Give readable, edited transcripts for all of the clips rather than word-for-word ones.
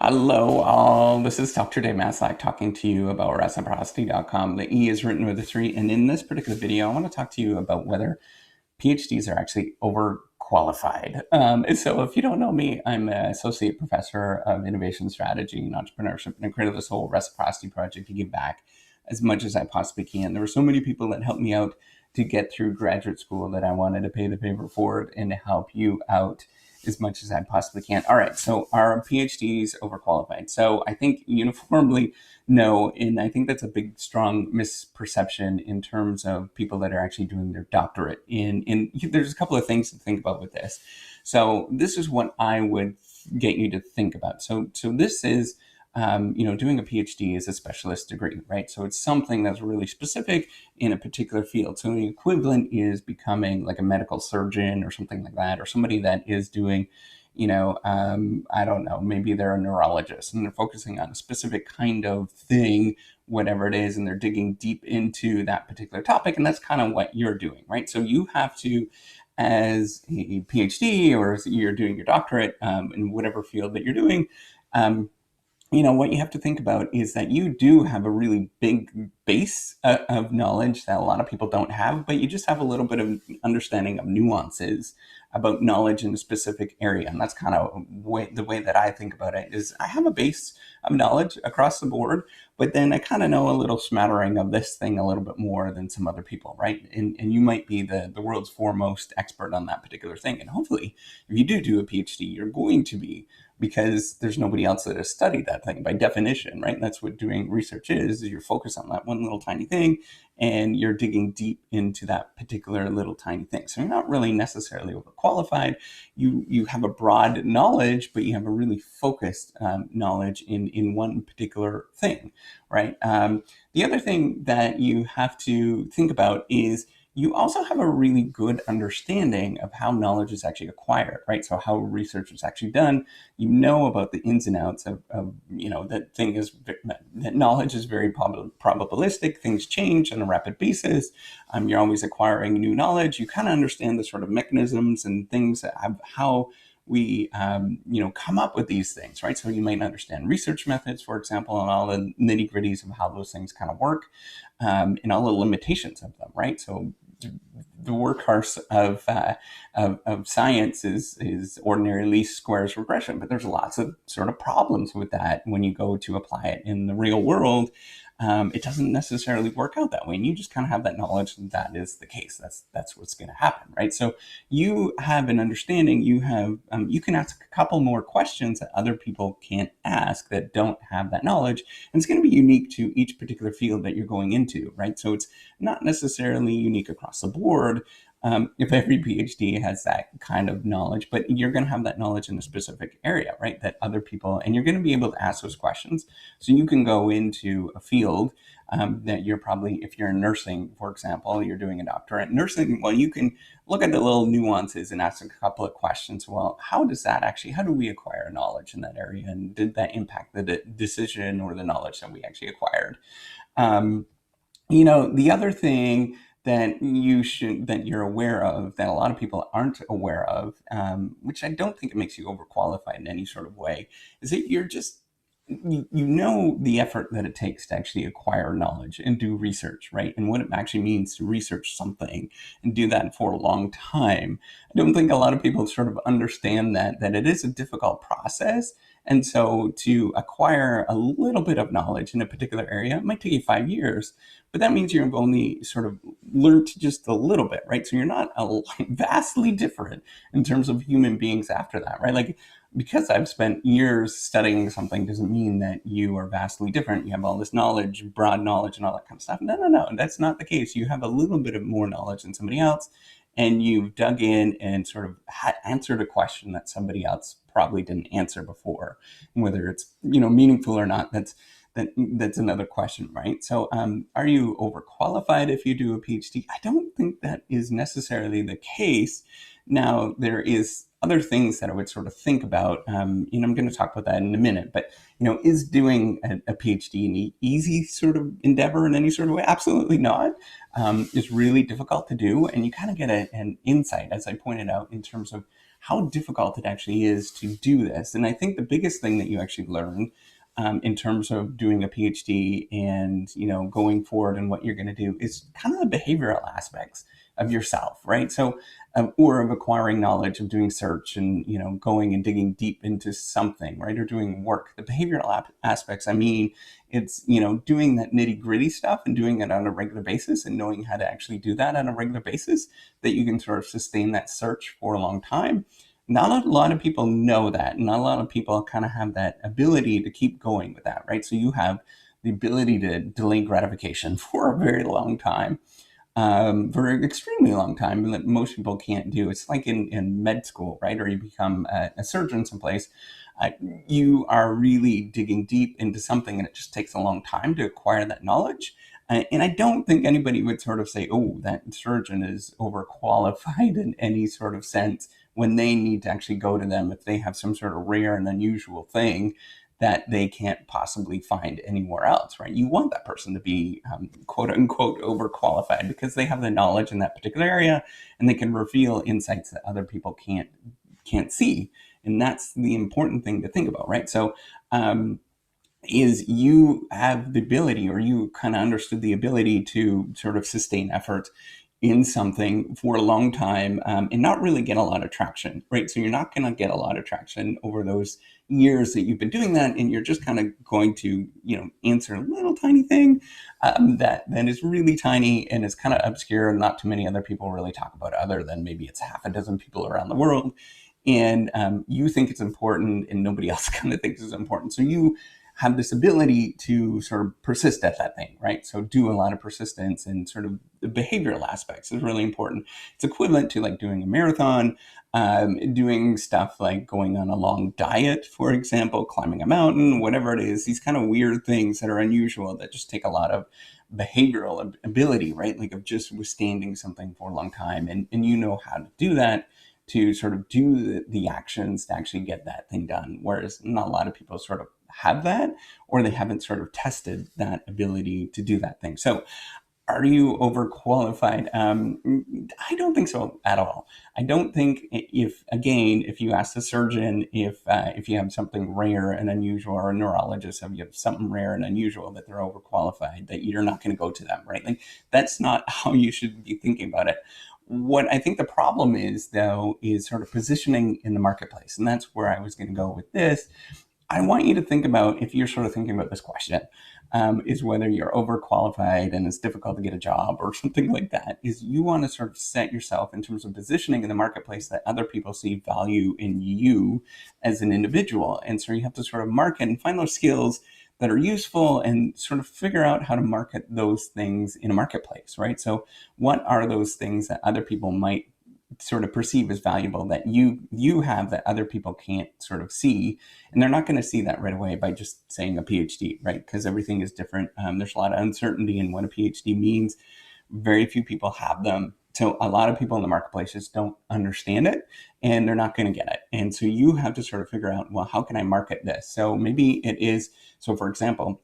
Hello all, this is Dr. Dave Maslach talking to you about reciprocity.com. The E is written with a 3, and in this particular video I want to talk to you about whether PhDs are actually overqualified. So if you don't know me, I'm an associate professor of innovation strategy and entrepreneurship, and I created this whole reciprocity project to give back as much as I possibly can. There were so many people that helped me out to get through graduate school that I wanted to pay the favor forward and to help you out as much as I possibly can. All right, so are PhDs overqualified? So I think uniformly no, and I think that's a big, strong misperception in terms of people that are actually doing their doctorate. There's a couple of things to think about with this. So this is what I would get you to think about. So this is doing a PhD is a specialist degree, right? So it's something that's really specific in a particular field. So the equivalent is becoming like a medical surgeon or something like that, or somebody that is doing, I don't know, maybe they're a neurologist and they're focusing on a specific kind of thing, whatever it is, and they're digging deep into that particular topic. And that's kind of what you're doing, right? So you have to, as a PhD or as you're doing your doctorate in whatever field that you're doing, what you have to think about is that you do have a really big base of knowledge that a lot of people don't have, but you just have a little bit of understanding of nuances about knowledge in a specific area. And that's kind of the way that I think about it is I have a base of knowledge across the board, but then I kind of know a little smattering of this thing a little bit more than some other people, right? And you might be the world's foremost expert on that particular thing. And hopefully, if you do a PhD, you're going to be, because there's nobody else that has studied that thing by definition, right? That's what doing research is you're focused on that one little tiny thing and you're digging deep into that particular little tiny thing. So you're not really necessarily overqualified. You have a broad knowledge, but you have a really focused knowledge in one particular thing, right? The other thing that you have to think about is you also have a really good understanding of how knowledge is actually acquired, right? So how research is actually done. You know about the ins and outs of that knowledge is very probabilistic. Things change on a rapid basis. You're always acquiring new knowledge. You kind of understand the sort of mechanisms and things of how we come up with these things, right? So you might understand research methods, for example, and all the nitty gritties of how those things kind of work, and all the limitations of them, right? So the workhorse of science is ordinary least squares regression, but there's lots of sort of problems with that when you go to apply it in the real world. It doesn't necessarily work out that way, and you just kind of have that knowledge that is the case. That's what's going to happen, right? So you have an understanding. You can ask a couple more questions that other people can't ask that don't have that knowledge, and it's going to be unique to each particular field that you're going into, right? So it's not necessarily unique across the board. If every PhD has that kind of knowledge, but you're going to have that knowledge in a specific area, right? That other people, and you're going to be able to ask those questions. So you can go into a field that you're probably, if you're in nursing, for example, you're doing a doctorate in nursing, well, you can look at the little nuances and ask a couple of questions. Well, how do we acquire knowledge in that area? And did that impact the decision or the knowledge that we actually acquired? The other thing that you're aware of that a lot of people aren't aware of, which I don't think it makes you overqualified in any sort of way, is that you know the effort that it takes to actually acquire knowledge and do research, right? And what it actually means to research something and do that for a long time. I don't think a lot of people sort of understand that it is a difficult process. And so to acquire a little bit of knowledge in a particular area, it might take you 5 years, but that means you've only sort of learned just a little bit, right? So you're not vastly different in terms of human beings after that, right? Like, because I've spent years studying something doesn't mean that you are vastly different. You have all this knowledge, broad knowledge, and all that kind of stuff. No, that's not the case. You have a little bit of more knowledge than somebody else, and you've dug in and sort of answered a question that somebody else probably didn't answer before. Whether it's meaningful or not, that's another question, right? So are you overqualified if you do a PhD? I don't think that is necessarily the case. Now, there is other things that I would sort of think about, I'm going to talk about that in a minute, but, is doing a PhD an easy sort of endeavor in any sort of way? Absolutely not. It's really difficult to do, and you kind of get an insight, as I pointed out, in terms of how difficult it actually is to do this. And I think the biggest thing that you actually learn in terms of doing a PhD and going forward and what you're going to do is kind of the behavioral aspects of yourself, right? So or of acquiring knowledge, of doing search and going and digging deep into something, right? Or doing work. The behavioral aspects, I mean, it's doing that nitty gritty stuff and doing it on a regular basis and knowing how to actually do that on a regular basis, that you can sort of sustain that search for a long time. Not a lot of people know that. Not a lot of people kind of have that ability to keep going with that, right? So you have the ability to delay gratification for a very long time, for an extremely long time, that most people can't do. It's like in med school, right? Or you become a surgeon someplace. You are really digging deep into something, and it just takes a long time to acquire that knowledge. And I don't think anybody would sort of say, oh, that surgeon is overqualified in any sort of sense, when they need to actually go to them if they have some sort of rare and unusual thing that they can't possibly find anywhere else, right? You want that person to be quote unquote overqualified because they have the knowledge in that particular area and they can reveal insights that other people can't see. And that's the important thing to think about, right? So is you have the ability, or you kind of understood the ability to sort of sustain effort in something for a long time and not really get a lot of traction, right? So you're not going to get a lot of traction over those years that you've been doing that, and you're just kind of going to, answer a little tiny thing that is really tiny and is kind of obscure and not too many other people really talk about, other than maybe it's half a dozen people around the world. And you think it's important and nobody else kind of thinks it's important. So you have this ability to sort of persist at that thing, right? So do a lot of persistence, and sort of the behavioral aspects is really important. It's equivalent to like doing a marathon, doing stuff like going on a long diet, for example, climbing a mountain, whatever it is, these kind of weird things that are unusual that just take a lot of behavioral ability, right? Like of just withstanding something for a long time. And you know how to do that, to sort of do the actions to actually get that thing done. Whereas not a lot of people sort of have that, or they haven't sort of tested that ability to do that thing. So are you overqualified? I don't think so at all. I don't think, if you ask the surgeon if you have something rare and unusual, or a neurologist, if you have something rare and unusual, that they're overqualified, that you're not going to go to them, right? Like that's not how you should be thinking about it. What I think the problem is, though, is sort of positioning in the marketplace. And that's where I was going to go with this. I want you to think about, if you're sort of thinking about this question, is whether you're overqualified and it's difficult to get a job or something like that, is you want to sort of set yourself in terms of positioning in the marketplace that other people see value in you as an individual. And so you have to sort of market and find those skills that are useful and sort of figure out how to market those things in a marketplace, right? So what are those things that other people might sort of perceive as valuable, that you have, that other people can't sort of see? And they're not going to see that right away by just saying a PhD, right? Because everything is different. There's a lot of uncertainty in what a PhD means. Very few people have them. So a lot of people in the marketplace just don't understand it, and they're not going to get it. And so you have to sort of figure out, well, how can I market this? So maybe it is, so for example,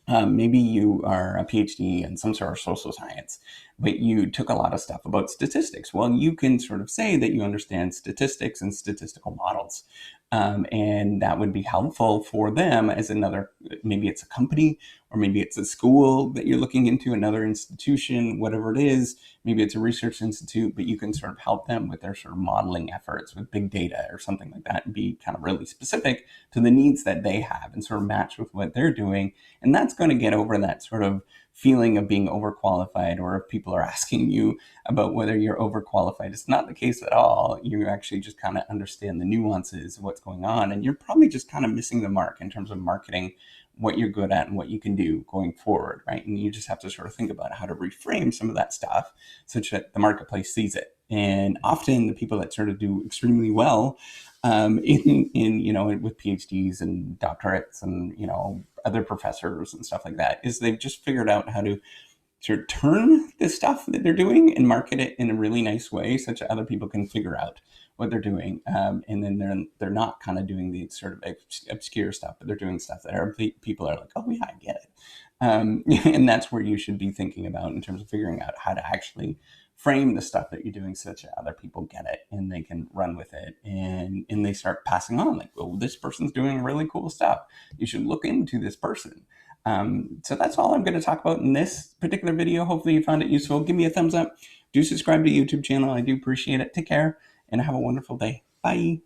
maybe you are a PhD in some sort of social science, but you took a lot of stuff about statistics. Well, you can sort of say that you understand statistics and statistical models. And that would be helpful for them as another, maybe it's a company, or maybe it's a school that you're looking into, another institution, whatever it is. Maybe it's a research institute, but you can sort of help them with their sort of modeling efforts with big data or something like that, and be kind of really specific to the needs that they have and sort of match with what they're doing. And that's going to get over that sort of feeling of being overqualified, or if people are asking you about whether you're overqualified. It's not the case at all. You actually just kind of understand the nuances of what's going on, and you're probably just kind of missing the mark in terms of marketing what you're good at and what you can do going forward, right? And you just have to sort of think about how to reframe some of that stuff such that the marketplace sees it. And often the people that sort of do extremely well with PhDs and doctorates and other professors and stuff like that, is they've just figured out how to sort of turn the stuff that they're doing and market it in a really nice way, such that other people can figure out what they're doing, and then they're not kind of doing the sort of obscure stuff, but they're doing stuff that people are like, oh yeah, I get it. And that's where you should be thinking about in terms of figuring out how to actually frame the stuff that you're doing such that other people get it and they can run with it, and they start passing on, like, oh, this person's doing really cool stuff. You should look into this person. So that's all I'm going to talk about in this particular video. Hopefully you found it useful. Give me a thumbs up. Do subscribe to the YouTube channel. I do appreciate it. Take care and have a wonderful day. Bye.